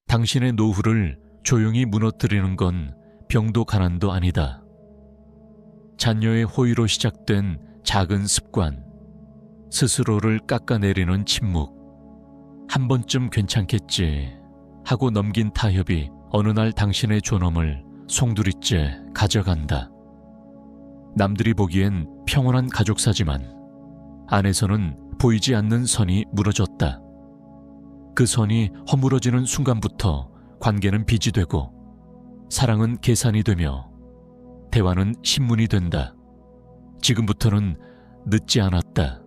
당신의 노후를 조용히 무너뜨리는 건 병도 가난도 아니다. 자녀의 호의로 시작된 작은 습관, 스스로를 깎아내리는 침묵, 한 번쯤 괜찮겠지 하고 넘긴 타협이 어느 날 당신의 존엄을 송두리째 가져간다. 남들이 보기엔 평온한 가족사지만 안에서는 보이지 않는 선이 무너졌다. 그 선이 허물어지는 순간부터 관계는 빚이 되고 사랑은 계산이 되며 대화는 신문이 된다. 지금부터는 늦지 않았다.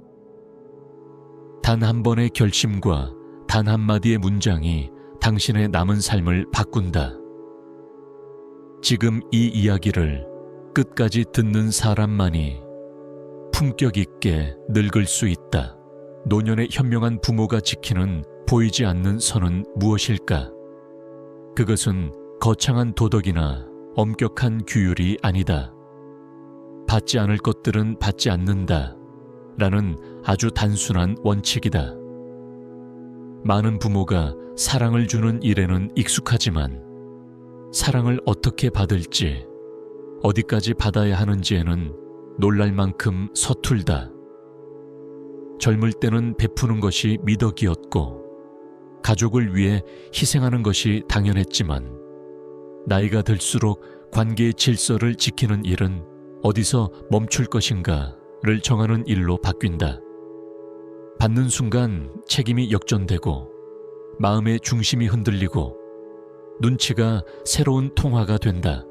단 한 번의 결심과 단 한마디의 문장이 당신의 남은 삶을 바꾼다. 지금 이 이야기를 끝까지 듣는 사람만이 품격 있게 늙을 수 있다. 노년의 현명한 부모가 지키는 보이지 않는 선은 무엇일까? 그것은 거창한 도덕이나 엄격한 규율이 아니다. 받지 않을 것들은 받지 않는다 라는 아주 단순한 원칙이다. 많은 부모가 사랑을 주는 일에는 익숙하지만 사랑을 어떻게 받을지, 어디까지 받아야 하는지에는 놀랄 만큼 서툴다. 젊을 때는 베푸는 것이 미덕이었고 가족을 위해 희생하는 것이 당연했지만 나이가 들수록 관계의 질서를 지키는 일은 어디서 멈출 것인가를 정하는 일로 바뀐다. 받는 순간 책임이 역전되고 마음의 중심이 흔들리고 눈치가 새로운 통화가 된다.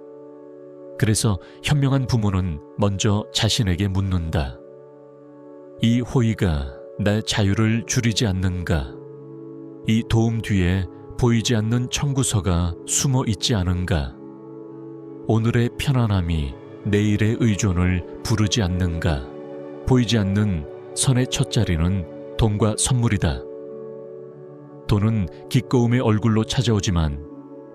그래서 현명한 부모는 먼저 자신에게 묻는다. 이 호의가 내 자유를 줄이지 않는가? 이 도움 뒤에 보이지 않는 청구서가 숨어 있지 않은가? 오늘의 편안함이 내일의 의존을 부르지 않는가? 보이지 않는 선의 첫 자리는 돈과 선물이다. 돈은 기꺼움의 얼굴로 찾아오지만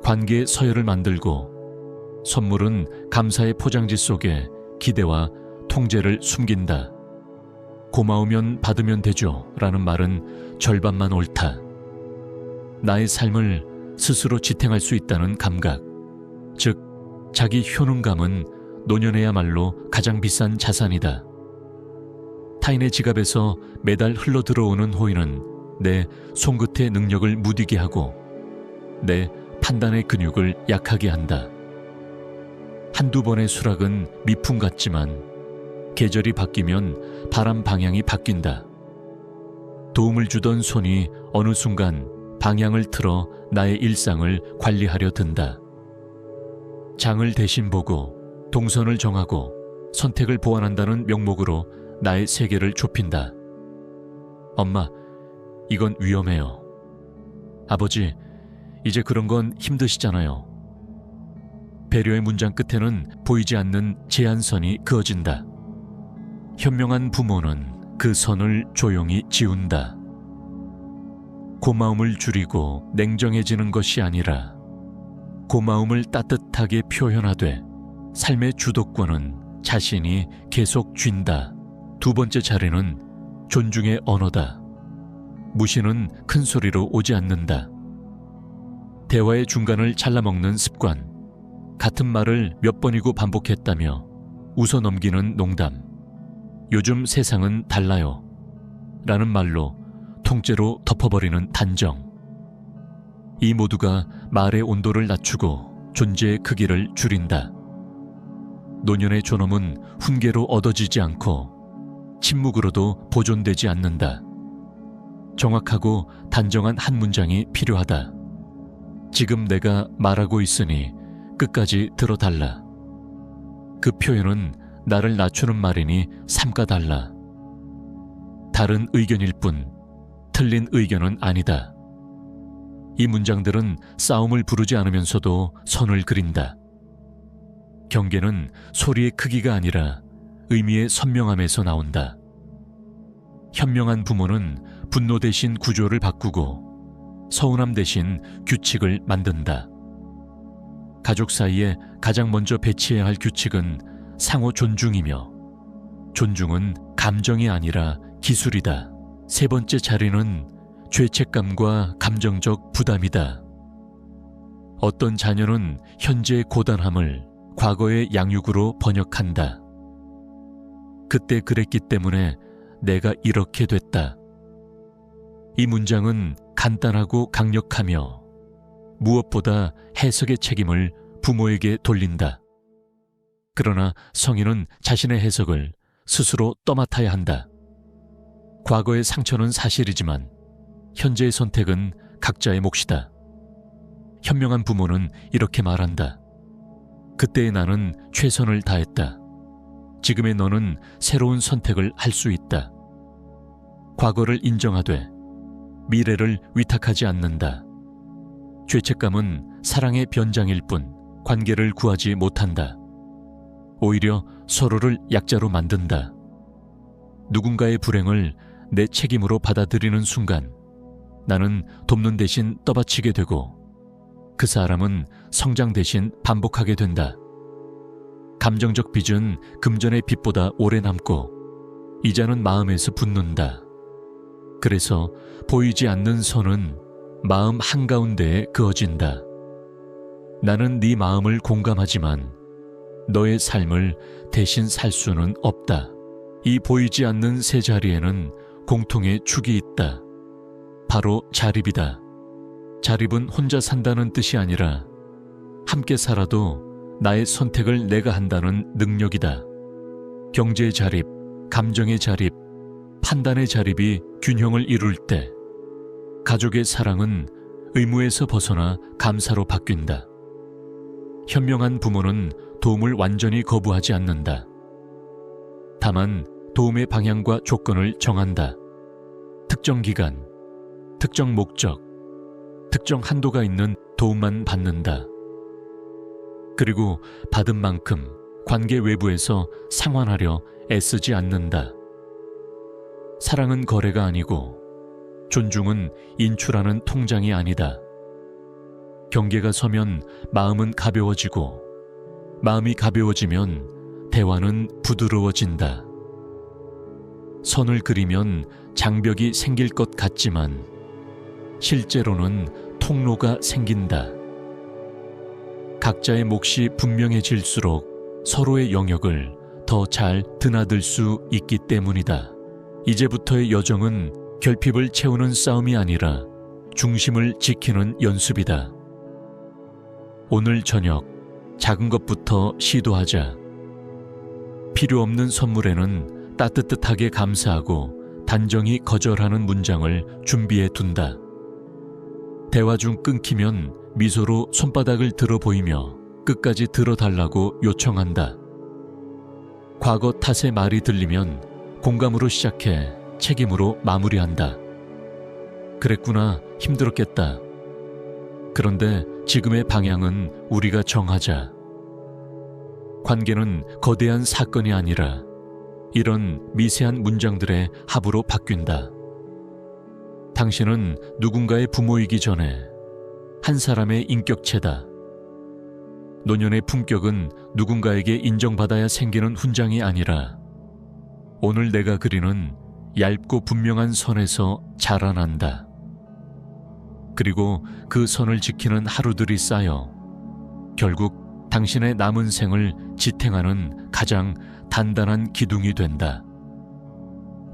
관계의 서열을 만들고 선물은 감사의 포장지 속에 기대와 통제를 숨긴다. 고마우면 받으면 되죠 라는 말은 절반만 옳다. 나의 삶을 스스로 지탱할 수 있다는 감각, 즉 자기 효능감은 노년에야말로 가장 비싼 자산이다. 타인의 지갑에서 매달 흘러들어오는 호의는 내 손끝의 능력을 무디게 하고 내 판단의 근육을 약하게 한다. 한두 번의 수락은 미풍 같지만 계절이 바뀌면 바람 방향이 바뀐다. 도움을 주던 손이 어느 순간 방향을 틀어 나의 일상을 관리하려 든다. 장을 대신 보고 동선을 정하고 선택을 보완한다는 명목으로 나의 세계를 좁힌다. 엄마, 이건 위험해요. 아버지, 이제 그런 건 힘드시잖아요. 배려의 문장 끝에는 보이지 않는 제한선이 그어진다. 현명한 부모는 그 선을 조용히 지운다. 고마움을 줄이고 냉정해지는 것이 아니라 고마움을 따뜻하게 표현하되 삶의 주도권은 자신이 계속 쥔다. 두 번째 자리는 존중의 언어다. 무시는 큰 소리로 오지 않는다. 대화의 중간을 잘라먹는 습관, 같은 말을 몇 번이고 반복했다며 웃어넘기는 농담, 요즘 세상은 달라요 라는 말로 통째로 덮어버리는 단정. 이 모두가 말의 온도를 낮추고 존재의 크기를 줄인다. 노년의 존엄은 훈계로 얻어지지 않고 침묵으로도 보존되지 않는다. 정확하고 단정한 한 문장이 필요하다. 지금 내가 말하고 있으니 끝까지 들어달라. 그 표현은 나를 낮추는 말이니 삼가달라. 다른 의견일 뿐 틀린 의견은 아니다. 이 문장들은 싸움을 부르지 않으면서도 선을 그린다. 경계는 소리의 크기가 아니라 의미의 선명함에서 나온다. 현명한 부모는 분노 대신 구조를 바꾸고 서운함 대신 규칙을 만든다. 가족 사이에 가장 먼저 배치해야 할 규칙은 상호 존중이며 존중은 감정이 아니라 기술이다. 세 번째 자리는 죄책감과 감정적 부담이다. 어떤 자녀는 현재의 고단함을 과거의 양육으로 번역한다. 그때 그랬기 때문에 내가 이렇게 됐다. 이 문장은 간단하고 강력하며 무엇보다 해석의 책임을 부모에게 돌린다. 그러나 성인은 자신의 해석을 스스로 떠맡아야 한다. 과거의 상처는 사실이지만 현재의 선택은 각자의 몫이다. 현명한 부모는 이렇게 말한다. 그때의 나는 최선을 다했다. 지금의 너는 새로운 선택을 할 수 있다. 과거를 인정하되 미래를 위탁하지 않는다. 죄책감은 사랑의 변장일 뿐 관계를 구하지 못한다. 오히려 서로를 약자로 만든다. 누군가의 불행을 내 책임으로 받아들이는 순간 나는 돕는 대신 떠받치게 되고 그 사람은 성장 대신 반복하게 된다. 감정적 빚은 금전의 빚보다 오래 남고 이자는 마음에서 붙는다. 그래서 보이지 않는 선은 마음 한가운데에 그어진다. 나는 네 마음을 공감하지만 너의 삶을 대신 살 수는 없다. 이 보이지 않는 세 자리에는 공통의 축이 있다. 바로 자립이다. 자립은 혼자 산다는 뜻이 아니라 함께 살아도 나의 선택을 내가 한다는 능력이다. 경제의 자립, 감정의 자립, 판단의 자립이 균형을 이룰 때 가족의 사랑은 의무에서 벗어나 감사로 바뀐다. 현명한 부모는 도움을 완전히 거부하지 않는다. 다만 도움의 방향과 조건을 정한다. 특정 기간, 특정 목적, 특정 한도가 있는 도움만 받는다. 그리고 받은 만큼 관계 외부에서 상환하려 애쓰지 않는다. 사랑은 거래가 아니고 존중은 인출하는 통장이 아니다. 경계가 서면 마음은 가벼워지고 마음이 가벼워지면 대화는 부드러워진다. 선을 그리면 장벽이 생길 것 같지만 실제로는 통로가 생긴다. 각자의 몫이 분명해질수록 서로의 영역을 더 잘 드나들 수 있기 때문이다. 이제부터의 여정은 결핍을 채우는 싸움이 아니라 중심을 지키는 연습이다. 오늘 저녁 작은 것부터 시도하자. 필요 없는 선물에는 따뜻하게 감사하고 단정히 거절하는 문장을 준비해 둔다. 대화 중 끊기면 미소로 손바닥을 들어 보이며 끝까지 들어달라고 요청한다. 과거 탓의 말이 들리면 공감으로 시작해 책임으로 마무리한다. 그랬구나, 힘들었겠다. 그런데 지금의 방향은 우리가 정하자. 관계는 거대한 사건이 아니라 이런 미세한 문장들의 합으로 바뀐다. 당신은 누군가의 부모이기 전에 한 사람의 인격체다. 노년의 품격은 누군가에게 인정받아야 생기는 훈장이 아니라 오늘 내가 그리는 얇고 분명한 선에서 자라난다. 그리고 그 선을 지키는 하루들이 쌓여 결국 당신의 남은 생을 지탱하는 가장 단단한 기둥이 된다.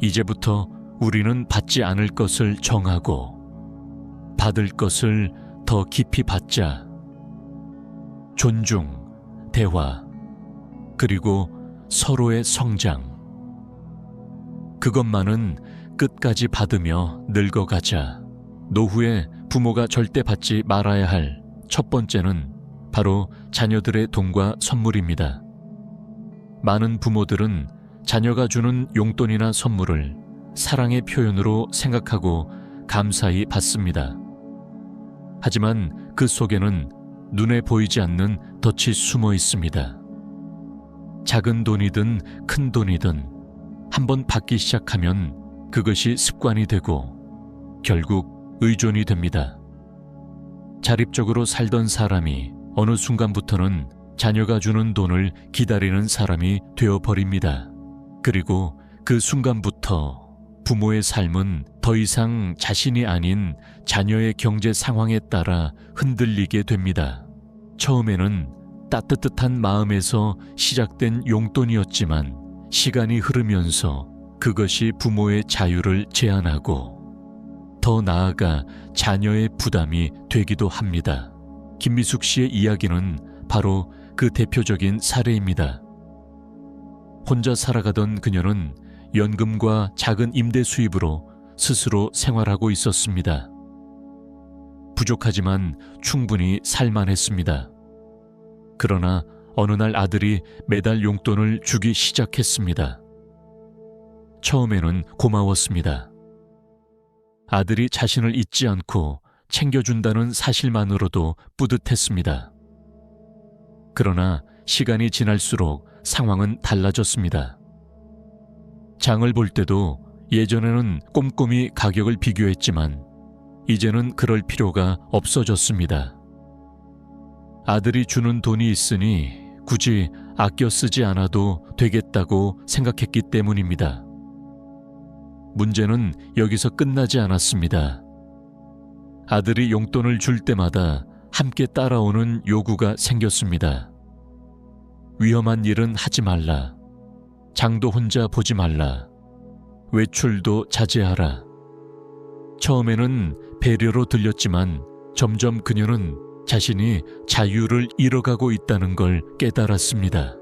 이제부터 우리는 받지 않을 것을 정하고 받을 것을 더 깊이 받자. 존중, 대화, 그리고 서로의 성장. 그것만은 끝까지 받으며 늙어가자. 노후에 부모가 절대 받지 말아야 할 첫 번째는 바로 자녀들의 돈과 선물입니다. 많은 부모들은 자녀가 주는 용돈이나 선물을 사랑의 표현으로 생각하고 감사히 받습니다. 하지만 그 속에는 눈에 보이지 않는 덫이 숨어 있습니다. 작은 돈이든 큰 돈이든 한번 받기 시작하면 그것이 습관이 되고 결국 의존이 됩니다. 자립적으로 살던 사람이 어느 순간부터는 자녀가 주는 돈을 기다리는 사람이 되어버립니다. 그리고 그 순간부터 부모의 삶은 더 이상 자신이 아닌 자녀의 경제 상황에 따라 흔들리게 됩니다. 처음에는 따뜻한 마음에서 시작된 용돈이었지만 시간이 흐르면서 그것이 부모의 자유를 제한하고 더 나아가 자녀의 부담이 되기도 합니다. 김미숙 씨의 이야기는 바로 그 대표적인 사례입니다. 혼자 살아가던 그녀는 연금과 작은 임대 수입으로 스스로 생활하고 있었습니다. 부족하지만 충분히 살만했습니다. 그러나 어느 날 아들이 매달 용돈을 주기 시작했습니다. 처음에는 고마웠습니다. 아들이 자신을 잊지 않고 챙겨준다는 사실만으로도 뿌듯했습니다. 그러나 시간이 지날수록 상황은 달라졌습니다. 장을 볼 때도 예전에는 꼼꼼히 가격을 비교했지만 이제는 그럴 필요가 없어졌습니다. 아들이 주는 돈이 있으니 굳이 아껴 쓰지 않아도 되겠다고 생각했기 때문입니다. 문제는 여기서 끝나지 않았습니다. 아들이 용돈을 줄 때마다 함께 따라오는 요구가 생겼습니다. 위험한 일은 하지 말라. 장도 혼자 보지 말라. 외출도 자제하라. 처음에는 배려로 들렸지만 점점 그녀는 자신이 자유를 잃어가고 있다는 걸 깨달았습니다.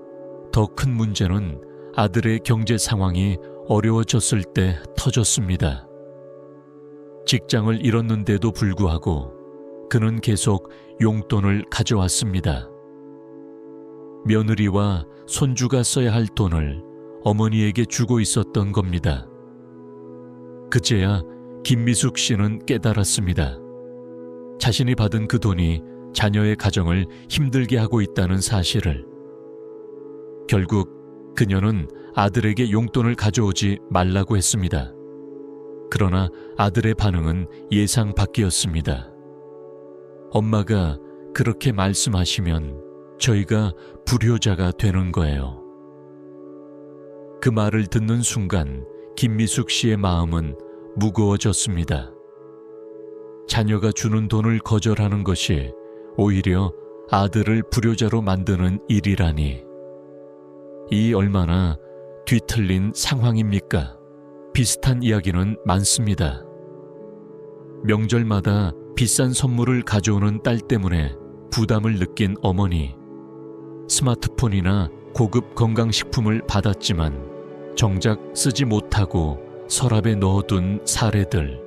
더 큰 문제는 아들의 경제 상황이 어려워졌을 때 터졌습니다. 직장을 잃었는데도 불구하고 그는 계속 용돈을 가져왔습니다. 며느리와 손주가 써야 할 돈을 어머니에게 주고 있었던 겁니다. 그제야 김미숙 씨는 깨달았습니다. 자신이 받은 그 돈이 자녀의 가정을 힘들게 하고 있다는 사실을. 결국 그녀는 아들에게 용돈을 가져오지 말라고 했습니다. 그러나 아들의 반응은 예상 밖이었습니다. 엄마가 그렇게 말씀하시면 저희가 불효자가 되는 거예요. 그 말을 듣는 순간 김미숙 씨의 마음은 무거워졌습니다. 자녀가 주는 돈을 거절하는 것이 오히려 아들을 불효자로 만드는 일이라니. 이 얼마나 뒤틀린 상황입니까? 비슷한 이야기는 많습니다. 명절마다 비싼 선물을 가져오는 딸 때문에 부담을 느낀 어머니. 스마트폰이나 고급 건강식품을 받았지만 정작 쓰지 못하고 서랍에 넣어둔 사례들.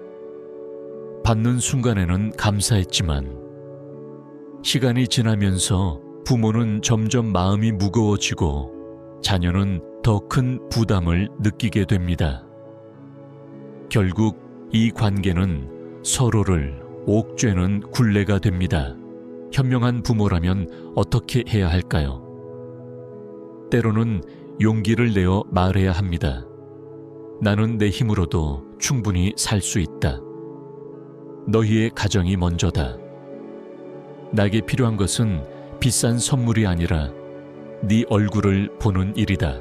받는 순간에는 감사했지만 시간이 지나면서 부모는 점점 마음이 무거워지고 자녀는 더 큰 부담을 느끼게 됩니다. 결국 이 관계는 서로를 옥죄는 굴레가 됩니다. 현명한 부모라면 어떻게 해야 할까요? 때로는 용기를 내어 말해야 합니다. 나는 내 힘으로도 충분히 살 수 있다. 너희의 가정이 먼저다. 나에게 필요한 것은 비싼 선물이 아니라 네 얼굴을 보는 일이다.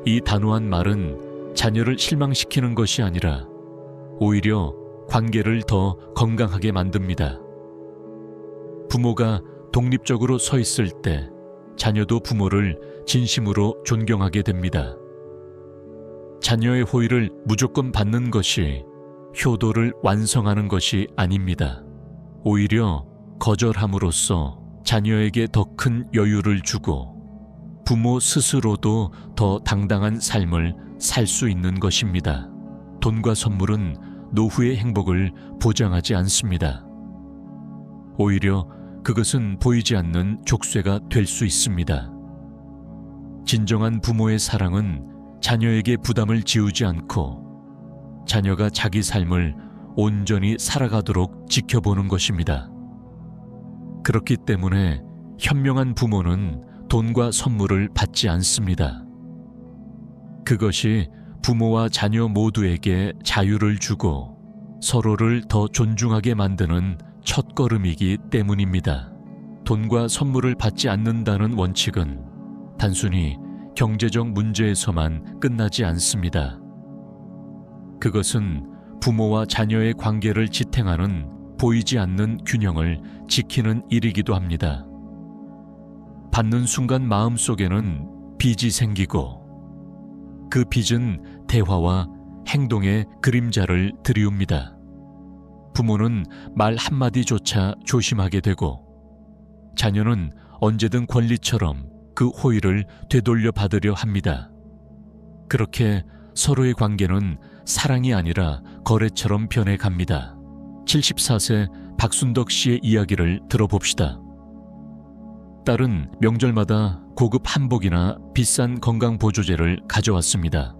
이 단호한 말은 자녀를 실망시키는 것이 아니라 오히려 관계를 더 건강하게 만듭니다. 부모가 독립적으로 서 있을 때 자녀도 부모를 진심으로 존경하게 됩니다. 자녀의 호의를 무조건 받는 것이 효도를 완성하는 것이 아닙니다. 오히려 거절함으로써 자녀에게 더 큰 여유를 주고 부모 스스로도 더 당당한 삶을 살 수 있는 것입니다. 돈과 선물은 노후의 행복을 보장하지 않습니다. 오히려 그것은 보이지 않는 족쇄가 될 수 있습니다. 진정한 부모의 사랑은 자녀에게 부담을 지우지 않고 자녀가 자기 삶을 온전히 살아가도록 지켜보는 것입니다. 그렇기 때문에 현명한 부모는 돈과 선물을 받지 않습니다. 그것이 부모와 자녀 모두에게 자유를 주고 서로를 더 존중하게 만드는 첫걸음이기 때문입니다. 돈과 선물을 받지 않는다는 원칙은 단순히 경제적 문제에서만 끝나지 않습니다. 그것은 부모와 자녀의 관계를 지탱하는 보이지 않는 균형을 지키는 일이기도 합니다. 받는 순간 마음속에는 빚이 생기고 그 빚은 대화와 행동의 그림자를 들이웁니다. 부모는 말 한마디조차 조심하게 되고 자녀는 언제든 권리처럼 그 호의를 되돌려 받으려 합니다. 그렇게 서로의 관계는 사랑이 아니라 거래처럼 변해갑니다. 74세 박순덕 씨의 이야기를 들어봅시다. 딸은 명절마다 고급 한복이나 비싼 건강보조제를 가져왔습니다.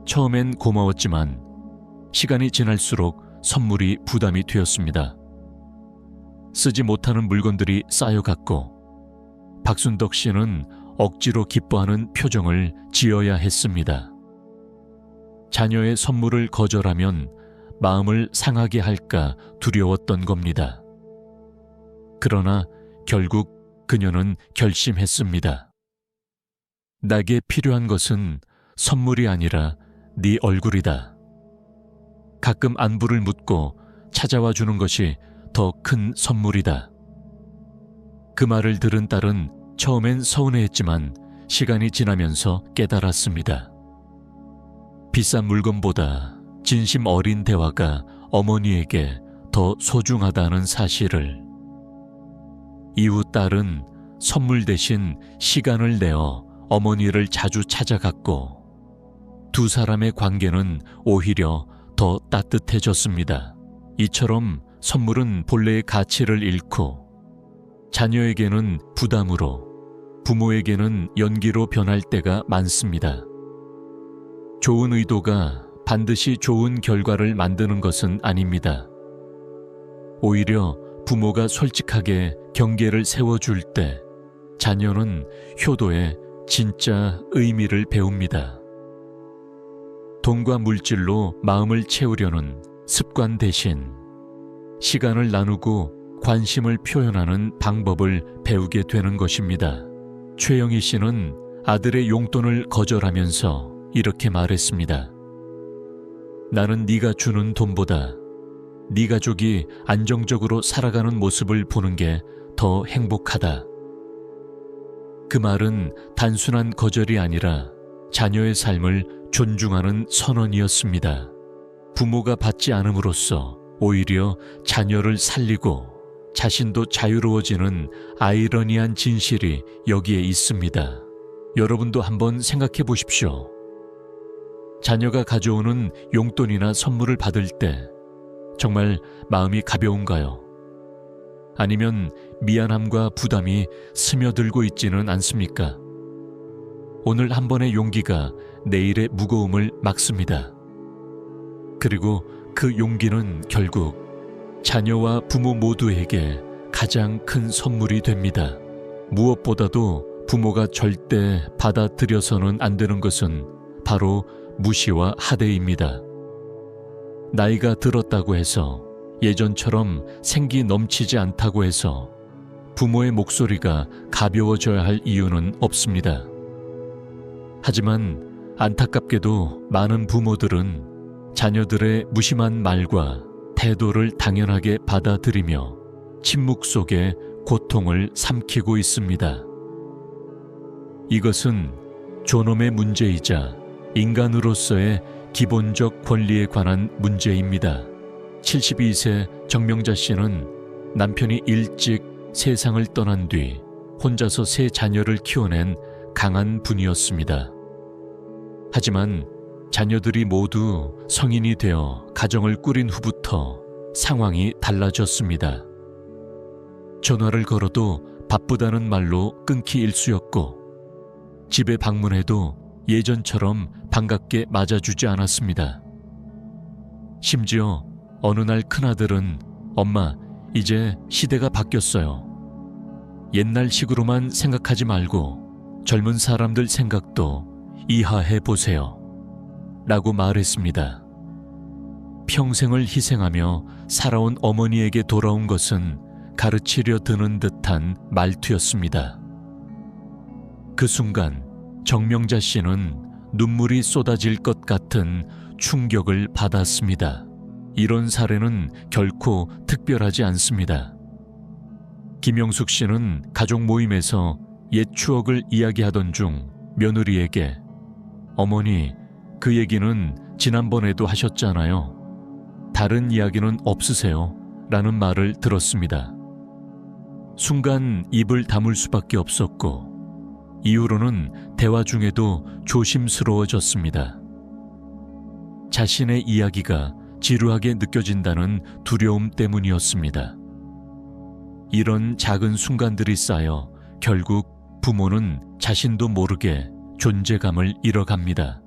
처음엔 고마웠지만 시간이 지날수록 선물이 부담이 되었습니다. 쓰지 못하는 물건들이 쌓여갔고 박순덕 씨는 억지로 기뻐하는 표정을 지어야 했습니다. 자녀의 선물을 거절하면 마음을 상하게 할까 두려웠던 겁니다. 그러나 결국 그녀는 결심했습니다. 나에게 필요한 것은 선물이 아니라 네 얼굴이다. 가끔 안부를 묻고 찾아와 주는 것이 더 큰 선물이다. 그 말을 들은 딸은 처음엔 서운해했지만 시간이 지나면서 깨달았습니다. 비싼 물건보다 진심 어린 대화가 어머니에게 더 소중하다는 사실을. 이후 딸은 선물 대신 시간을 내어 어머니를 자주 찾아갔고 두 사람의 관계는 오히려 더 따뜻해졌습니다. 이처럼 선물은 본래의 가치를 잃고 자녀에게는 부담으로, 부모에게는 연기로 변할 때가 많습니다. 좋은 의도가 반드시 좋은 결과를 만드는 것은 아닙니다. 오히려 부모가 솔직하게 경계를 세워줄 때 자녀는 효도의 진짜 의미를 배웁니다. 돈과 물질로 마음을 채우려는 습관 대신 시간을 나누고 관심을 표현하는 방법을 배우게 되는 것입니다. 최영희 씨는 아들의 용돈을 거절하면서 이렇게 말했습니다. 나는 네가 주는 돈보다 네 가족이 안정적으로 살아가는 모습을 보는 게 더 행복하다. 그 말은 단순한 거절이 아니라 자녀의 삶을 존중하는 선언이었습니다. 부모가 받지 않음으로써 오히려 자녀를 살리고 자신도 자유로워지는 아이러니한 진실이 여기에 있습니다. 여러분도 한번 생각해 보십시오. 자녀가 가져오는 용돈이나 선물을 받을 때 정말 마음이 가벼운가요? 아니면 미안함과 부담이 스며들고 있지는 않습니까? 오늘 한 번의 용기가 내일의 무거움을 막습니다. 그리고 그 용기는 결국 자녀와 부모 모두에게 가장 큰 선물이 됩니다. 무엇보다도 부모가 절대 받아들여서는 안 되는 것은 바로 무시와 하대입니다. 나이가 들었다고 해서, 예전처럼 생기 넘치지 않다고 해서 부모의 목소리가 가벼워져야 할 이유는 없습니다. 하지만 안타깝게도 많은 부모들은 자녀들의 무심한 말과 태도를 당연하게 받아들이며 침묵 속에 고통을 삼키고 있습니다. 이것은 존엄의 문제이자 인간으로서의 기본적 권리에 관한 문제입니다. 72세 정명자 씨는 남편이 일찍 세상을 떠난 뒤 혼자서 세 자녀를 키워낸 강한 분이었습니다. 하지만 자녀들이 모두 성인이 되어 가정을 꾸린 후부터 상황이 달라졌습니다. 전화를 걸어도 바쁘다는 말로 끊기 일쑤였고 집에 방문해도 예전처럼 반갑게 맞아주지 않았습니다. 심지어 어느 날 큰아들은 엄마, 이제 시대가 바뀌었어요. 옛날식으로만 생각하지 말고 젊은 사람들 생각도 이해해 보세요. 라고 말했습니다. 평생을 희생하며 살아온 어머니에게 돌아온 것은 가르치려 드는 듯한 말투였습니다. 그 순간 정명자 씨는 눈물이 쏟아질 것 같은 충격을 받았습니다. 이런 사례는 결코 특별하지 않습니다. 김영숙 씨는 가족 모임에서 옛 추억을 이야기하던 중 며느리에게 어머니, 그 얘기는 지난번에도 하셨잖아요. 다른 이야기는 없으세요? 라는 말을 들었습니다. 순간 입을 다물 수밖에 없었고 이후로는 대화 중에도 조심스러워졌습니다. 자신의 이야기가 지루하게 느껴진다는 두려움 때문이었습니다. 이런 작은 순간들이 쌓여 결국 부모는 자신도 모르게 존재감을 잃어갑니다.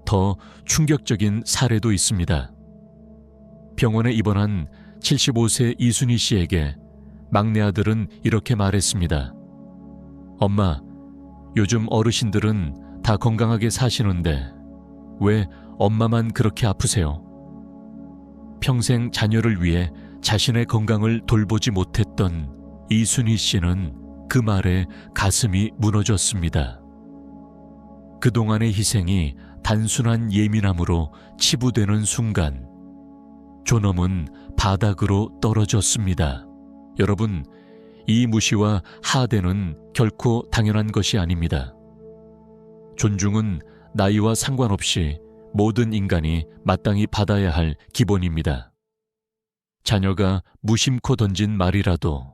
더 충격적인 사례도 있습니다. 병원에 입원한 75세 이순희 씨에게 막내 아들은 이렇게 말했습니다. 엄마, 요즘 어르신들은 다 건강하게 사시는데 왜 엄마만 그렇게 아프세요? 평생 자녀를 위해 자신의 건강을 돌보지 못했던 이순희 씨는 그 말에 가슴이 무너졌습니다. 그동안의 희생이 단순한 예민함으로 치부되는 순간 존엄은 바닥으로 떨어졌습니다. 여러분, 이 무시와 하대는 결코 당연한 것이 아닙니다. 존중은 나이와 상관없이 모든 인간이 마땅히 받아야 할 기본입니다. 자녀가 무심코 던진 말이라도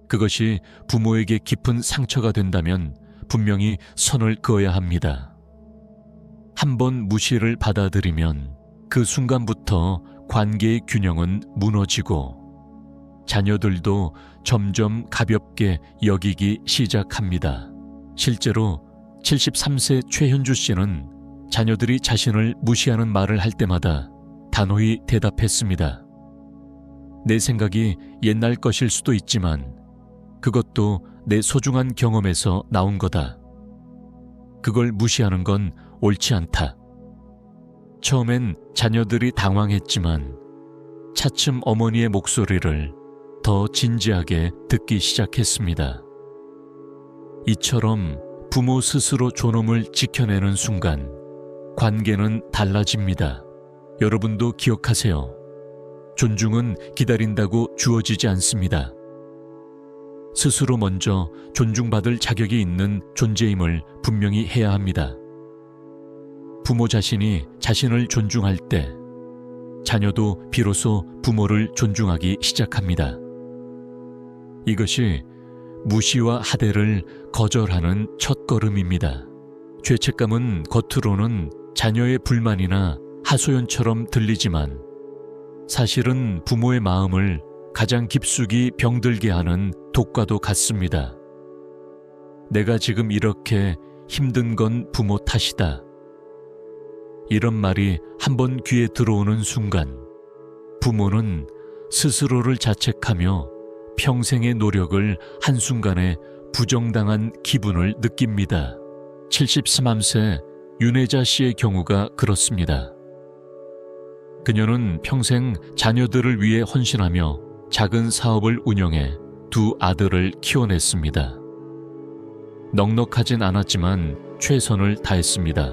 그것이 부모에게 깊은 상처가 된다면 분명히 선을 그어야 합니다. 한번 무시를 받아들이면 그 순간부터 관계의 균형은 무너지고 자녀들도 점점 가볍게 여기기 시작합니다. 실제로 73세 최현주 씨는 자녀들이 자신을 무시하는 말을 할 때마다 단호히 대답했습니다. 내 생각이 옛날 것일 수도 있지만 그것도 내 소중한 경험에서 나온 거다. 그걸 무시하는 건 옳지 않다. 처음엔 자녀들이 당황했지만 차츰 어머니의 목소리를 더 진지하게 듣기 시작했습니다. 이처럼 부모 스스로 존엄을 지켜내는 순간 관계는 달라집니다. 여러분도 기억하세요. 존중은 기다린다고 주어지지 않습니다. 스스로 먼저 존중받을 자격이 있는 존재임을 분명히 해야 합니다. 부모 자신이 자신을 존중할 때 자녀도 비로소 부모를 존중하기 시작합니다. 이것이 무시와 하대를 거절하는 첫걸음입니다. 죄책감은 겉으로는 자녀의 불만이나 하소연처럼 들리지만 사실은 부모의 마음을 가장 깊숙이 병들게 하는 독과도 같습니다. 내가 지금 이렇게 힘든 건 부모 탓이다. 이런 말이 한번 귀에 들어오는 순간 부모는 스스로를 자책하며 평생의 노력을 한순간에 부정당한 기분을 느낍니다. 73세 윤혜자 씨의 경우가 그렇습니다. 그녀는 평생 자녀들을 위해 헌신하며 작은 사업을 운영해 두 아들을 키워냈습니다. 넉넉하진 않았지만 최선을 다했습니다.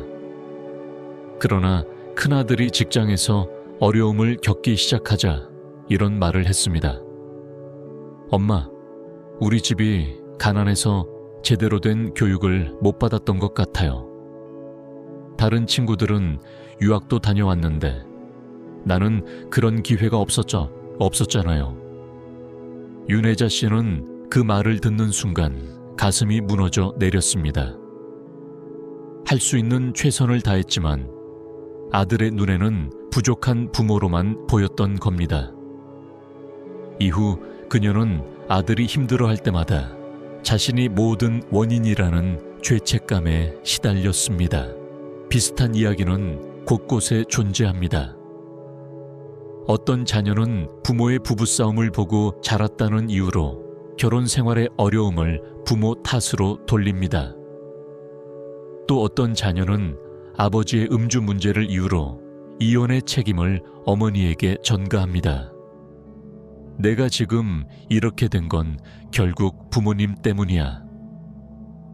그러나 큰아들이 직장에서 어려움을 겪기 시작하자 이런 말을 했습니다. 엄마, 우리 집이 가난해서 제대로 된 교육을 못 받았던 것 같아요. 다른 친구들은 유학도 다녀왔는데 나는 그런 기회가 없었잖아요. 윤혜자 씨는 그 말을 듣는 순간 가슴이 무너져 내렸습니다. 할 수 있는 최선을 다했지만 아들의 눈에는 부족한 부모로만 보였던 겁니다. 이후 그녀는 아들이 힘들어할 때마다 자신이 모든 원인이라는 죄책감에 시달렸습니다. 비슷한 이야기는 곳곳에 존재합니다. 어떤 자녀는 부모의 부부싸움을 보고 자랐다는 이유로 결혼 생활의 어려움을 부모 탓으로 돌립니다. 또 어떤 자녀는 아버지의 음주 문제를 이유로 이혼의 책임을 어머니에게 전가합니다. 내가 지금 이렇게 된 건 결국 부모님 때문이야.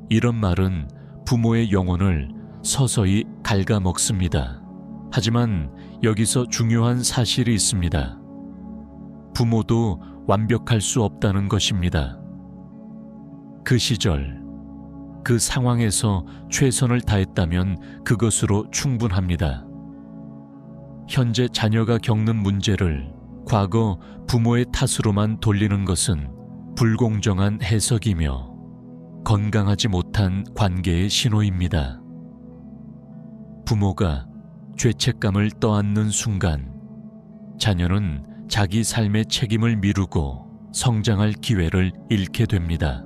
이런 말은 부모의 영혼을 서서히 갉아먹습니다. 하지만 여기서 중요한 사실이 있습니다. 부모도 완벽할 수 없다는 것입니다. 그 시절, 그 상황에서 최선을 다했다면 그것으로 충분합니다. 현재 자녀가 겪는 문제를 과거 부모의 탓으로만 돌리는 것은 불공정한 해석이며 건강하지 못한 관계의 신호입니다. 부모가 죄책감을 떠안는 순간 자녀는 자기 삶의 책임을 미루고 성장할 기회를 잃게 됩니다.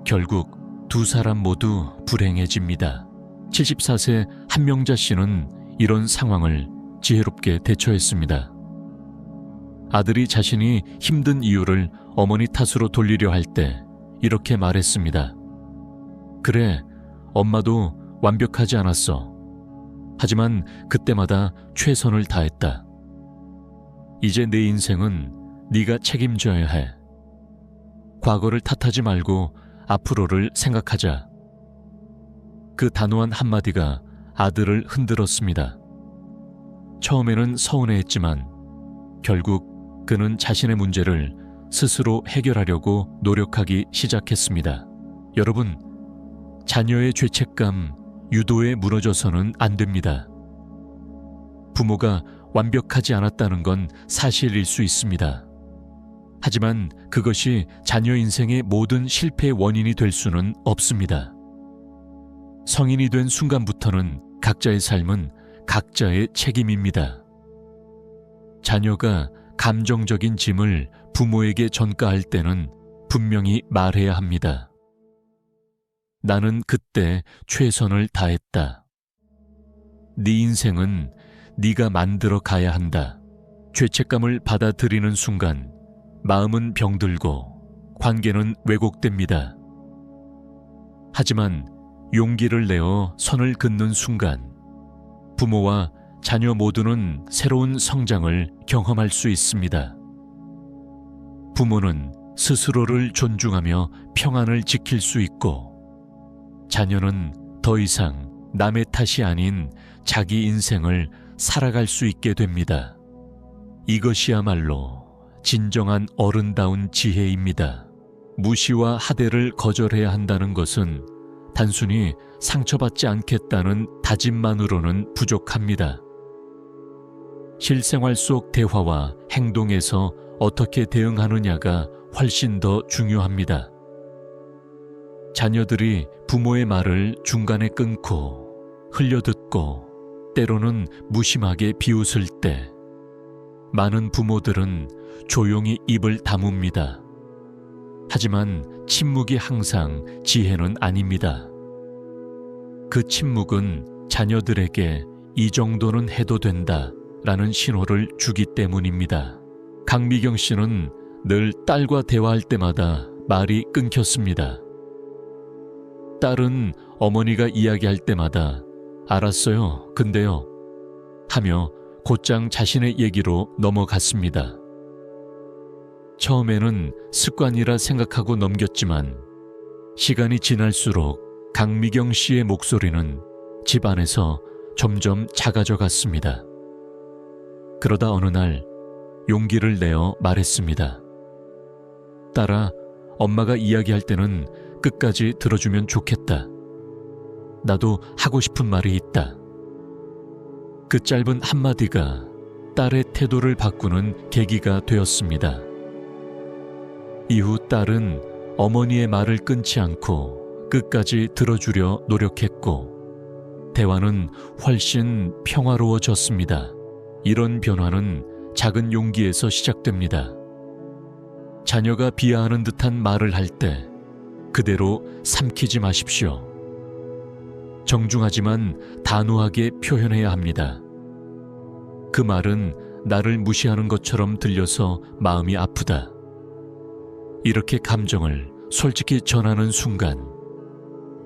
결국 두 사람 모두 불행해집니다. 74세 한명자 씨는 이런 상황을 지혜롭게 대처했습니다. 아들이 자신이 힘든 이유를 어머니 탓으로 돌리려 할 때 이렇게 말했습니다. 그래, 엄마도 완벽하지 않았어. 하지만 그때마다 최선을 다했다. 이제 내 인생은 네가 책임져야 해. 과거를 탓하지 말고 앞으로를 생각하자. 그 단호한 한마디가 아들을 흔들었습니다. 처음에는 서운해했지만 결국 그는 자신의 문제를 스스로 해결하려고 노력하기 시작했습니다. 여러분, 자녀의 죄책감, 유도에 무너져서는 안 됩니다. 부모가 완벽하지 않았다는 건 사실일 수 있습니다. 하지만 그것이 자녀 인생의 모든 실패의 원인이 될 수는 없습니다. 성인이 된 순간부터는 각자의 삶은 각자의 책임입니다. 자녀가 감정적인 짐을 부모에게 전가할 때는 분명히 말해야 합니다. 나는 그때 최선을 다했다. 네 인생은 네가 만들어 가야 한다. 죄책감을 받아들이는 순간 마음은 병들고 관계는 왜곡됩니다. 하지만 용기를 내어 선을 긋는 순간 부모와 자녀 모두는 새로운 성장을 경험할 수 있습니다. 부모는 스스로를 존중하며 평안을 지킬 수 있고 자녀는 더 이상 남의 탓이 아닌 자기 인생을 살아갈 수 있게 됩니다. 이것이야말로 진정한 어른다운 지혜입니다. 무시와 하대를 거절해야 한다는 것은 단순히 상처받지 않겠다는 다짐만으로는 부족합니다. 실생활 속 대화와 행동에서 어떻게 대응하느냐가 훨씬 더 중요합니다. 자녀들이 부모의 말을 중간에 끊고 흘려듣고 때로는 무심하게 비웃을 때 많은 부모들은 조용히 입을 다뭅니다. 하지만 침묵이 항상 지혜는 아닙니다. 그 침묵은 자녀들에게 이 정도는 해도 된다 라는 신호를 주기 때문입니다. 강미경 씨는 늘 딸과 대화할 때마다 말이 끊겼습니다. 딸은 어머니가 이야기할 때마다 알았어요, 근데요 하며 곧장 자신의 얘기로 넘어갔습니다. 처음에는 습관이라 생각하고 넘겼지만 시간이 지날수록 강미경 씨의 목소리는 집 안에서 점점 작아져 갔습니다. 그러다 어느 날 용기를 내어 말했습니다. 딸아, 엄마가 이야기할 때는 끝까지 들어주면 좋겠다. 나도 하고 싶은 말이 있다. 그 짧은 한마디가 딸의 태도를 바꾸는 계기가 되었습니다. 이후 딸은 어머니의 말을 끊지 않고 끝까지 들어주려 노력했고 대화는 훨씬 평화로워졌습니다. 이런 변화는 작은 용기에서 시작됩니다. 자녀가 비하하는 듯한 말을 할 때 그대로 삼키지 마십시오. 정중하지만 단호하게 표현해야 합니다. 그 말은 나를 무시하는 것처럼 들려서 마음이 아프다. 이렇게 감정을 솔직히 전하는 순간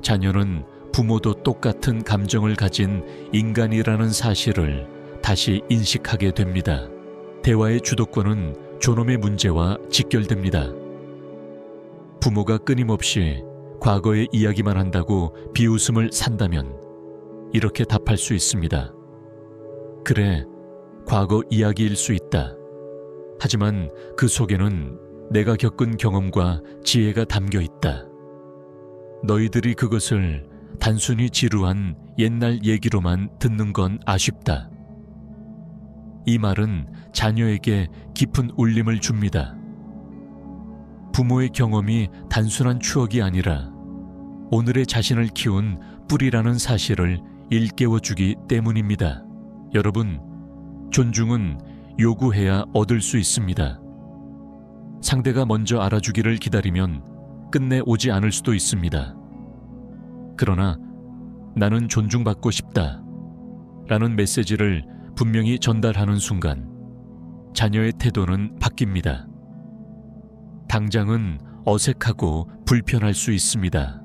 자녀는 부모도 똑같은 감정을 가진 인간이라는 사실을 다시 인식하게 됩니다. 대화의 주도권은 존엄의 문제와 직결됩니다. 부모가 끊임없이 과거의 이야기만 한다고 비웃음을 산다면 이렇게 답할 수 있습니다. 그래, 과거 이야기일 수 있다. 하지만 그 속에는 내가 겪은 경험과 지혜가 담겨 있다. 너희들이 그것을 단순히 지루한 옛날 얘기로만 듣는 건 아쉽다. 이 말은 자녀에게 깊은 울림을 줍니다. 부모의 경험이 단순한 추억이 아니라 오늘의 자신을 키운 뿌리라는 사실을 일깨워주기 때문입니다. 여러분, 존중은 요구해야 얻을 수 있습니다. 상대가 먼저 알아주기를 기다리면 끝내 오지 않을 수도 있습니다. 그러나 나는 존중받고 싶다 라는 메시지를 분명히 전달하는 순간 자녀의 태도는 바뀝니다. 당장은 어색하고 불편할 수 있습니다.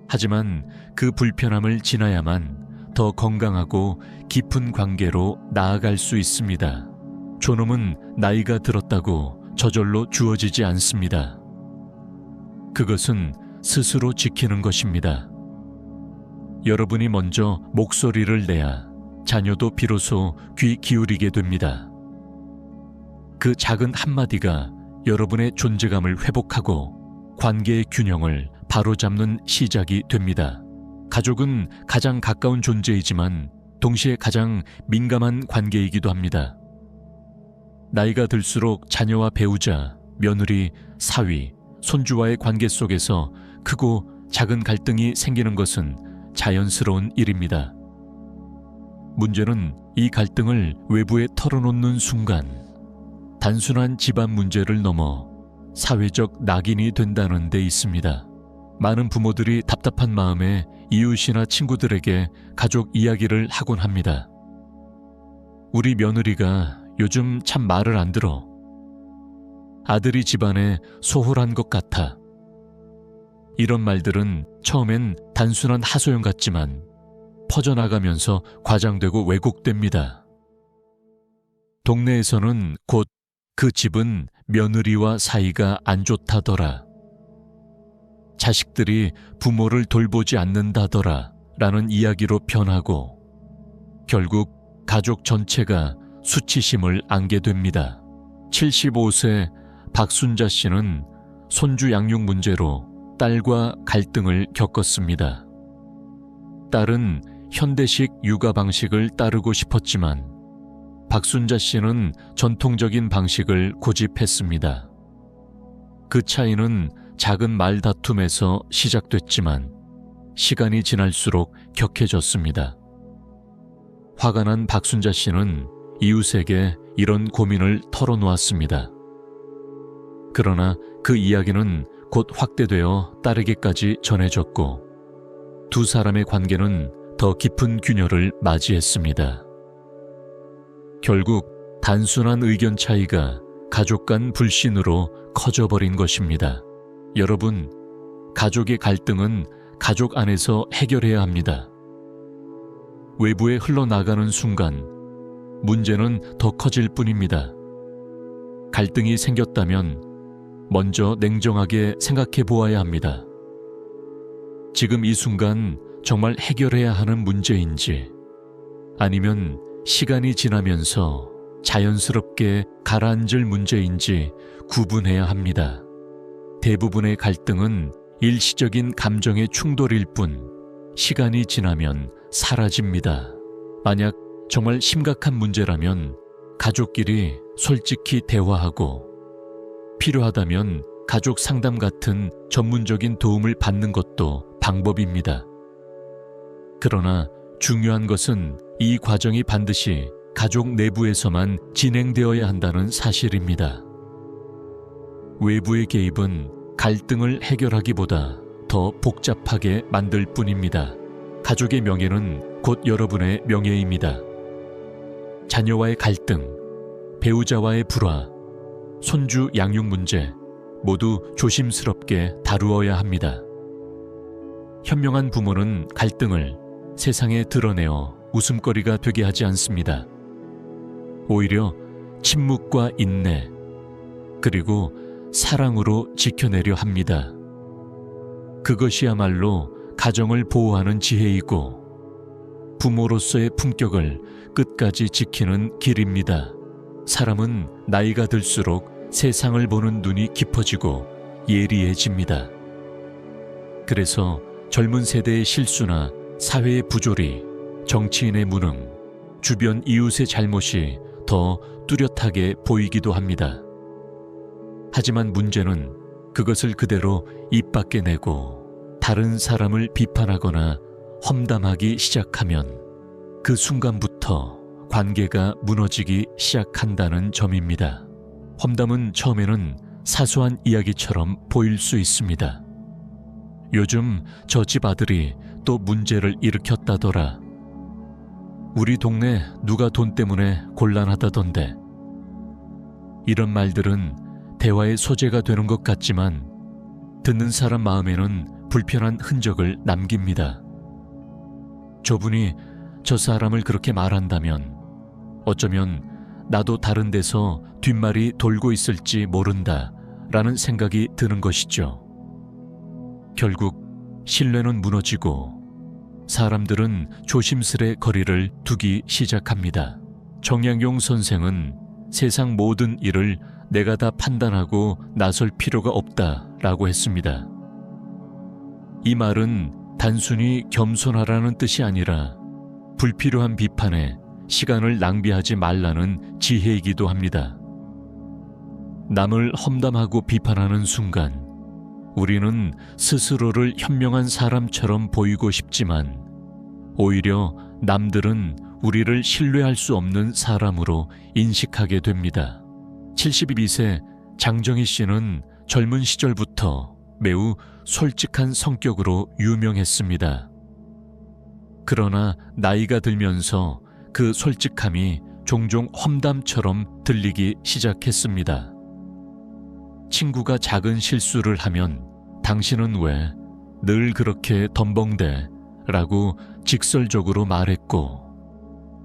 하지만 그 불편함을 지나야만 더 건강하고 깊은 관계로 나아갈 수 있습니다. 존엄은 나이가 들었다고 저절로 주어지지 않습니다. 그것은 스스로 지키는 것입니다. 여러분이 먼저 목소리를 내야 자녀도 비로소 귀 기울이게 됩니다. 그 작은 한마디가 여러분의 존재감을 회복하고 관계의 균형을 바로잡는 시작이 됩니다. 가족은 가장 가까운 존재이지만 동시에 가장 민감한 관계이기도 합니다. 나이가 들수록 자녀와 배우자, 며느리, 사위, 손주와의 관계 속에서 크고 작은 갈등이 생기는 것은 자연스러운 일입니다. 문제는 이 갈등을 외부에 털어놓는 순간 단순한 집안 문제를 넘어 사회적 낙인이 된다는 데 있습니다. 많은 부모들이 답답한 마음에 이웃이나 친구들에게 가족 이야기를 하곤 합니다. 우리 며느리가 요즘 참 말을 안 들어. 아들이 집안에 소홀한 것 같아. 이런 말들은 처음엔 단순한 하소연 같지만 퍼져나가면서 과장되고 왜곡됩니다. 동네에서는 곧 그 집은 며느리와 사이가 안 좋다더라. 자식들이 부모를 돌보지 않는다더라 라는 이야기로 변하고 결국 가족 전체가 수치심을 안게 됩니다. 75세 박순자 씨는 손주 양육 문제로 딸과 갈등을 겪었습니다. 딸은 현대식 육아 방식을 따르고 싶었지만 박순자 씨는 전통적인 방식을 고집했습니다. 그 차이는 작은 말다툼에서 시작됐지만 시간이 지날수록 격해졌습니다. 화가 난 박순자 씨는 이웃에게 이런 고민을 털어놓았습니다. 그러나 그 이야기는 곧 확대되어 딸에게까지 전해졌고 두 사람의 관계는 더 깊은 균열을 맞이했습니다. 결국 단순한 의견 차이가 가족 간 불신으로 커져버린 것입니다. 여러분, 가족의 갈등은 가족 안에서 해결해야 합니다. 외부에 흘러나가는 순간 문제는 더 커질 뿐입니다. 갈등이 생겼다면 먼저 냉정하게 생각해 보아야 합니다. 지금 이 순간 정말 해결해야 하는 문제인지 아니면 시간이 지나면서 자연스럽게 가라앉을 문제인지 구분해야 합니다. 대부분의 갈등은 일시적인 감정의 충돌일 뿐 시간이 지나면 사라집니다. 만약 정말 심각한 문제라면 가족끼리 솔직히 대화하고 필요하다면 가족 상담 같은 전문적인 도움을 받는 것도 방법입니다. 그러나 중요한 것은 이 과정이 반드시 가족 내부에서만 진행되어야 한다는 사실입니다. 외부의 개입은 갈등을 해결하기보다 더 복잡하게 만들 뿐입니다. 가족의 명예는 곧 여러분의 명예입니다. 자녀와의 갈등, 배우자와의 불화, 손주 양육 문제 모두 조심스럽게 다루어야 합니다. 현명한 부모는 갈등을 세상에 드러내어 웃음거리가 되게 하지 않습니다. 오히려 침묵과 인내, 그리고 사랑으로 지켜내려 합니다. 그것이야말로 가정을 보호하는 지혜이고 부모로서의 품격을 끝까지 지키는 길입니다. 사람은 나이가 들수록 세상을 보는 눈이 깊어지고 예리해집니다. 그래서 젊은 세대의 실수나 사회의 부조리, 정치인의 무능, 주변 이웃의 잘못이 더 뚜렷하게 보이기도 합니다. 하지만 문제는 그것을 그대로 입 밖에 내고 다른 사람을 비판하거나 험담하기 시작하면 그 순간부터 관계가 무너지기 시작한다는 점입니다. 험담은 처음에는 사소한 이야기처럼 보일 수 있습니다. 요즘 저 집 아들이 또 문제를 일으켰다더라. 우리 동네 누가 돈 때문에 곤란하다던데. 이런 말들은 대화의 소재가 되는 것 같지만 듣는 사람 마음에는 불편한 흔적을 남깁니다. 저분이 저 사람을 그렇게 말한다면 어쩌면 나도 다른 데서 뒷말이 돌고 있을지 모른다 라는 생각이 드는 것이죠. 결국 신뢰는 무너지고 사람들은 조심스레 거리를 두기 시작합니다. 정약용 선생은 세상 모든 일을 내가 다 판단하고 나설 필요가 없다라고 했습니다. 이 말은 단순히 겸손하라는 뜻이 아니라 불필요한 비판에 시간을 낭비하지 말라는 지혜이기도 합니다. 남을 험담하고 비판하는 순간 우리는 스스로를 현명한 사람처럼 보이고 싶지만 오히려 남들은 우리를 신뢰할 수 없는 사람으로 인식하게 됩니다. 72세 장정희 씨는 젊은 시절부터 매우 솔직한 성격으로 유명했습니다. 그러나 나이가 들면서 그 솔직함이 종종 험담처럼 들리기 시작했습니다. 친구가 작은 실수를 하면 당신은 왜 늘 그렇게 덤벙대? 라고 직설적으로 말했고,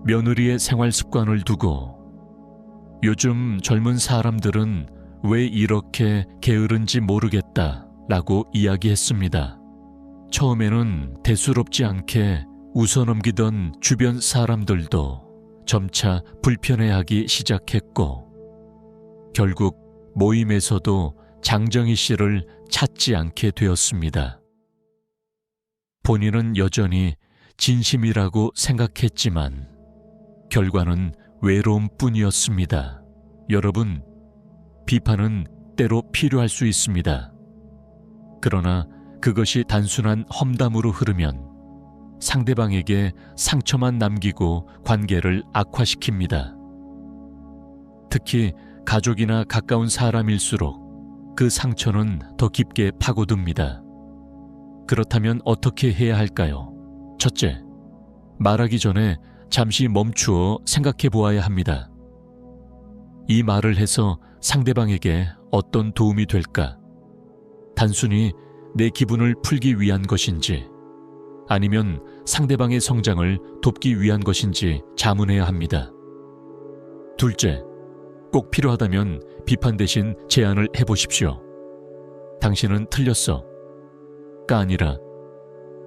며느리의 생활 습관을 두고 요즘 젊은 사람들은 왜 이렇게 게으른지 모르겠다 라고 이야기했습니다. 처음에는 대수롭지 않게 웃어넘기던 주변 사람들도 점차 불편해하기 시작했고, 결국 모임에서도 장정희 씨를 찾지 않게 되었습니다. 본인은 여전히 진심이라고 생각했지만 결과는 외로움뿐이었습니다. 여러분, 비판은 때로 필요할 수 있습니다. 그러나 그것이 단순한 험담으로 흐르면 상대방에게 상처만 남기고 관계를 악화시킵니다. 특히 가족이나 가까운 사람일수록 그 상처는 더 깊게 파고듭니다. 그렇다면 어떻게 해야 할까요? 첫째, 말하기 전에 잠시 멈추어 생각해 보아야 합니다. 이 말을 해서 상대방에게 어떤 도움이 될까? 단순히 내 기분을 풀기 위한 것인지, 아니면 상대방의 성장을 돕기 위한 것인지 자문해야 합니다. 둘째, 꼭 필요하다면 비판 대신 제안을 해보십시오. 당신은 틀렸어 가 아니라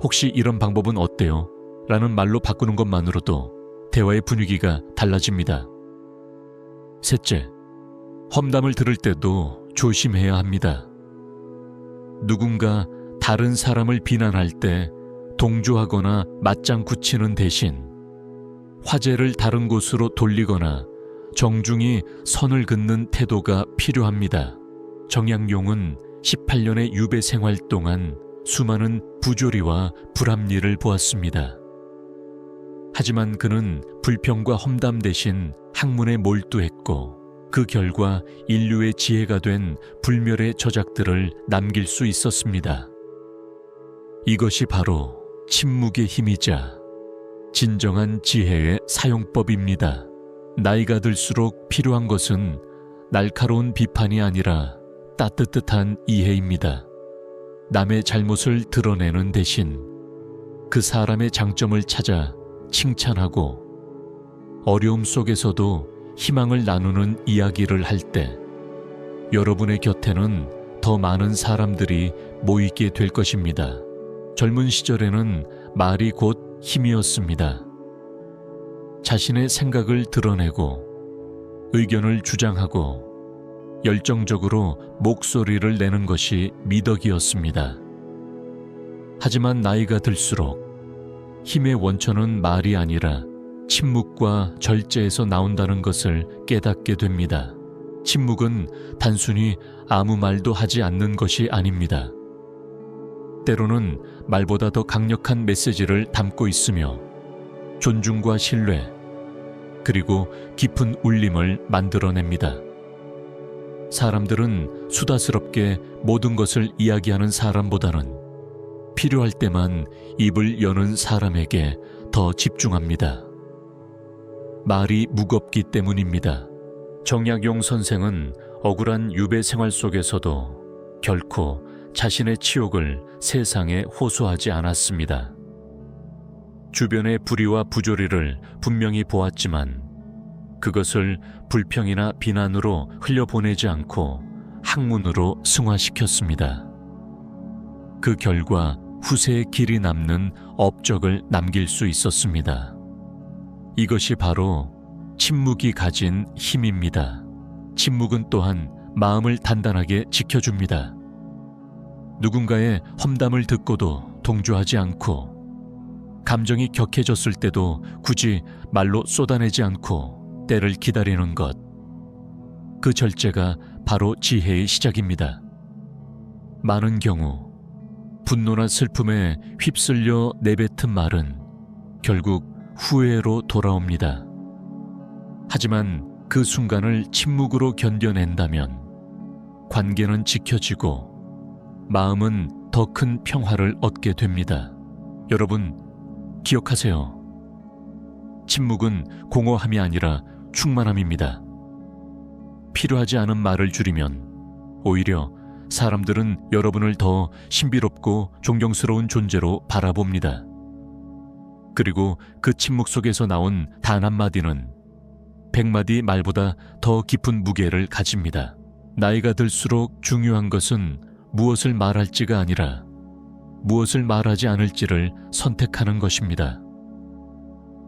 혹시 이런 방법은 어때요? 라는 말로 바꾸는 것만으로도 대화의 분위기가 달라집니다. 셋째, 험담을 들을 때도 조심해야 합니다. 누군가 다른 사람을 비난할 때 동조하거나 맞장 굳히는 대신 화제를 다른 곳으로 돌리거나 정중히 선을 긋는 태도가 필요합니다. 정약용은 18년의 유배 생활 동안 수많은 부조리와 불합리를 보았습니다. 하지만 그는 불평과 험담 대신 학문에 몰두했고 그 결과 인류의 지혜가 된 불멸의 저작들을 남길 수 있었습니다. 이것이 바로 침묵의 힘이자 진정한 지혜의 사용법입니다. 나이가 들수록 필요한 것은 날카로운 비판이 아니라 따뜻한 이해입니다. 남의 잘못을 드러내는 대신 그 사람의 장점을 찾아 칭찬하고 어려움 속에서도 희망을 나누는 이야기를 할 때 여러분의 곁에는 더 많은 사람들이 모이게 될 것입니다. 젊은 시절에는 말이 곧 힘이었습니다. 자신의 생각을 드러내고 의견을 주장하고 열정적으로 목소리를 내는 것이 미덕이었습니다. 하지만 나이가 들수록 힘의 원천은 말이 아니라 침묵과 절제에서 나온다는 것을 깨닫게 됩니다. 침묵은 단순히 아무 말도 하지 않는 것이 아닙니다. 때로는 말보다 더 강력한 메시지를 담고 있으며 존중과 신뢰, 그리고 깊은 울림을 만들어냅니다. 사람들은 수다스럽게 모든 것을 이야기하는 사람보다는 필요할 때만 입을 여는 사람에게 더 집중합니다. 말이 무겁기 때문입니다. 정약용 선생은 억울한 유배 생활 속에서도 결코 자신의 치욕을 세상에 호소하지 않았습니다. 주변의 불의와 부조리를 분명히 보았지만 그것을 불평이나 비난으로 흘려보내지 않고 학문으로 승화시켰습니다. 그 결과 후세에 길이 남는 업적을 남길 수 있었습니다. 이것이 바로 침묵이 가진 힘입니다. 침묵은 또한 마음을 단단하게 지켜줍니다. 누군가의 험담을 듣고도 동조하지 않고 감정이 격해졌을 때도 굳이 말로 쏟아내지 않고 때를 기다리는 것. 그 절제가 바로 지혜의 시작입니다. 많은 경우 분노나 슬픔에 휩쓸려 내뱉은 말은 결국 후회로 돌아옵니다. 하지만 그 순간을 침묵으로 견뎌낸다면 관계는 지켜지고 마음은 더 큰 평화를 얻게 됩니다. 여러분, 기억하세요. 침묵은 공허함이 아니라 충만함입니다. 필요하지 않은 말을 줄이면 오히려 사람들은 여러분을 더 신비롭고 존경스러운 존재로 바라봅니다. 그리고 그 침묵 속에서 나온 단 한마디는 100마디 말보다 더 깊은 무게를 가집니다. 나이가 들수록 중요한 것은 무엇을 말할지가 아니라 무엇을 말하지 않을지를 선택하는 것입니다.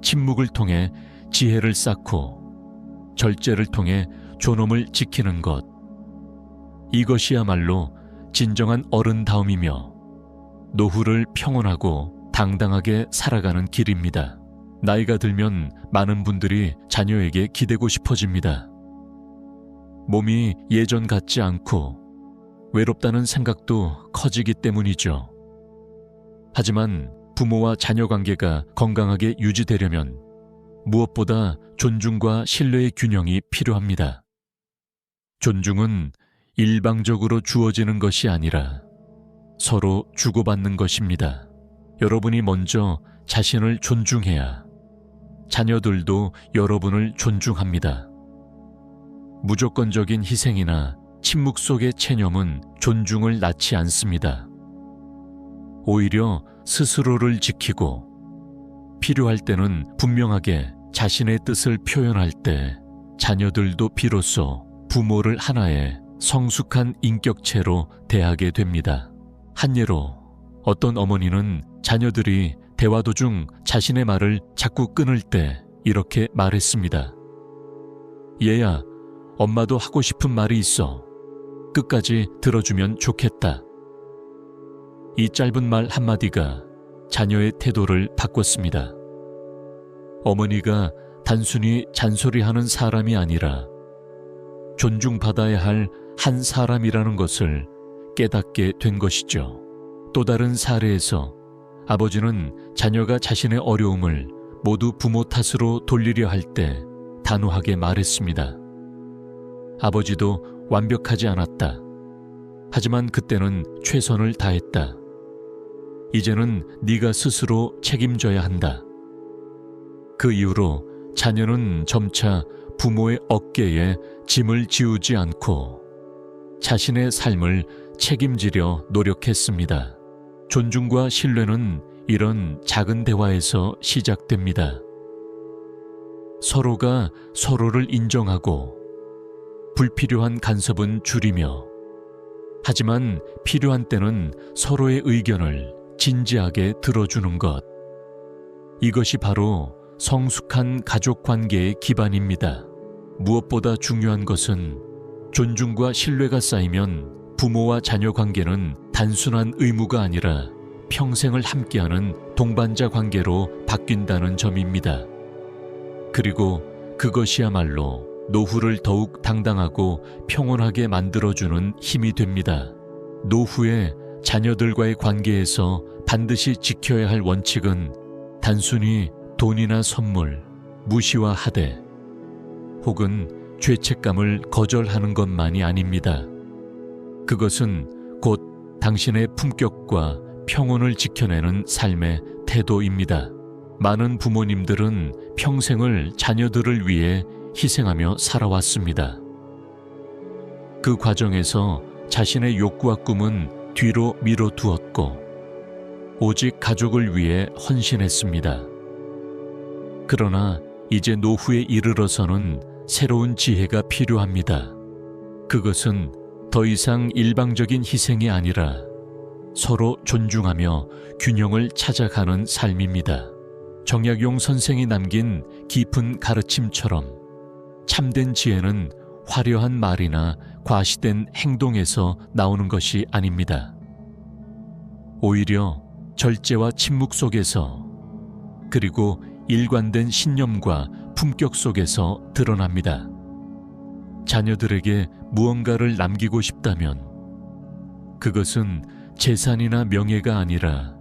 침묵을 통해 지혜를 쌓고 절제를 통해 존엄을 지키는 것. 이것이야말로 진정한 어른다움이며 노후를 평온하고 당당하게 살아가는 길입니다. 나이가 들면 많은 분들이 자녀에게 기대고 싶어집니다. 몸이 예전 같지 않고 외롭다는 생각도 커지기 때문이죠. 하지만 부모와 자녀 관계가 건강하게 유지되려면 무엇보다 존중과 신뢰의 균형이 필요합니다. 존중은 일방적으로 주어지는 것이 아니라 서로 주고받는 것입니다. 여러분이 먼저 자신을 존중해야 자녀들도 여러분을 존중합니다. 무조건적인 희생이나 침묵 속의 체념은 존중을 낳지 않습니다. 오히려 스스로를 지키고 필요할 때는 분명하게 자신의 뜻을 표현할 때 자녀들도 비로소 부모를 하나의 성숙한 인격체로 대하게 됩니다. 한 예로 어떤 어머니는 자녀들이 대화 도중 자신의 말을 자꾸 끊을 때 이렇게 말했습니다. 얘야, 엄마도 하고 싶은 말이 있어. 끝까지 들어주면 좋겠다. 이 짧은 말 한마디가 자녀의 태도를 바꿨습니다. 어머니가 단순히 잔소리하는 사람이 아니라 존중받아야 할 한 사람이라는 것을 깨닫게 된 것이죠. 또 다른 사례에서 아버지는 자녀가 자신의 어려움을 모두 부모 탓으로 돌리려 할 때 단호하게 말했습니다. 아버지도 완벽하지 않았다. 하지만 그때는 최선을 다했다. 이제는 네가 스스로 책임져야 한다. 그 이후로 자녀는 점차 부모의 어깨에 짐을 지우지 않고 자신의 삶을 책임지려 노력했습니다. 존중과 신뢰는 이런 작은 대화에서 시작됩니다. 서로가 서로를 인정하고 불필요한 간섭은 줄이며 하지만 필요한 때는 서로의 의견을 진지하게 들어주는 것. 이것이 바로 성숙한 가족 관계의 기반입니다. 무엇보다 중요한 것은 존중과 신뢰가 쌓이면 부모와 자녀 관계는 단순한 의무가 아니라 평생을 함께하는 동반자 관계로 바뀐다는 점입니다. 그리고 그것이야말로 노후를 더욱 당당하고 평온하게 만들어주는 힘이 됩니다. 노후에 자녀들과의 관계에서 반드시 지켜야 할 원칙은 단순히 돈이나 선물, 무시와 하대, 혹은 죄책감을 거절하는 것만이 아닙니다. 그것은 곧 당신의 품격과 평온을 지켜내는 삶의 태도입니다. 많은 부모님들은 평생을 자녀들을 위해 희생하며 살아왔습니다. 그 과정에서 자신의 욕구와 꿈은 뒤로 미뤄두었고 오직 가족을 위해 헌신했습니다. 그러나 이제 노후에 이르러서는 새로운 지혜가 필요합니다. 그것은 더 이상 일방적인 희생이 아니라 서로 존중하며 균형을 찾아가는 삶입니다. 정약용 선생이 남긴 깊은 가르침처럼 참된 지혜는 화려한 말이나 과시된 행동에서 나오는 것이 아닙니다. 오히려 절제와 침묵 속에서, 그리고 일관된 신념과 품격 속에서 드러납니다. 자녀들에게 무언가를 남기고 싶다면 그것은 재산이나 명예가 아니라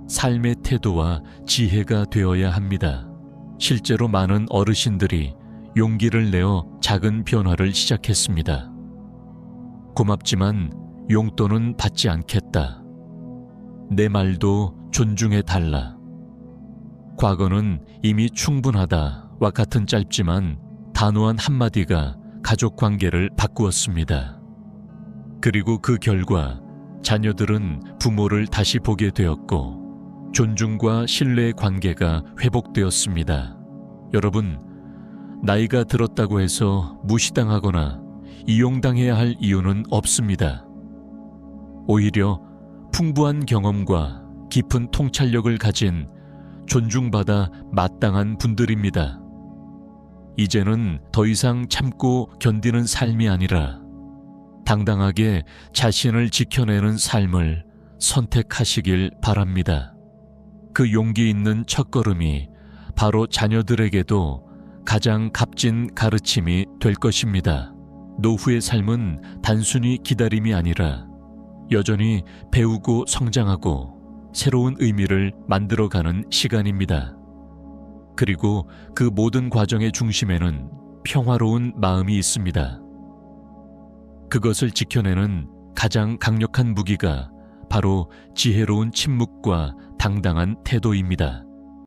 삶의 태도와 지혜가 되어야 합니다. 실제로 많은 어르신들이 용기를 내어 작은 변화를 시작했습니다. 고맙지만 용돈은 받지 않겠다. 내 말도 존중해달라. 과거는 이미 충분하다와 같은 짧지만 단호한 한마디가 가족 관계를 바꾸었습니다. 그리고 그 결과 자녀들은 부모를 다시 보게 되었고 존중과 신뢰의 관계가 회복되었습니다. 여러분, 나이가 들었다고 해서 무시당하거나 이용당해야 할 이유는 없습니다. 오히려 풍부한 경험과 깊은 통찰력을 가진 존중받아 마땅한 분들입니다. 이제는 더 이상 참고 견디는 삶이 아니라 당당하게 자신을 지켜내는 삶을 선택하시길 바랍니다. 그 용기 있는 첫걸음이 바로 자녀들에게도 가장 값진 가르침이 될 것입니다. 노후의 삶은 단순히 기다림이 아니라 여전히 배우고 성장하고 새로운 의미를 만들어가는 시간입니다. 그리고 그 모든 과정의 중심에는 평화로운 마음이 있습니다. 그것을 지켜내는 가장 강력한 무기가 바로 지혜로운 침묵과 당당한 태도입니다.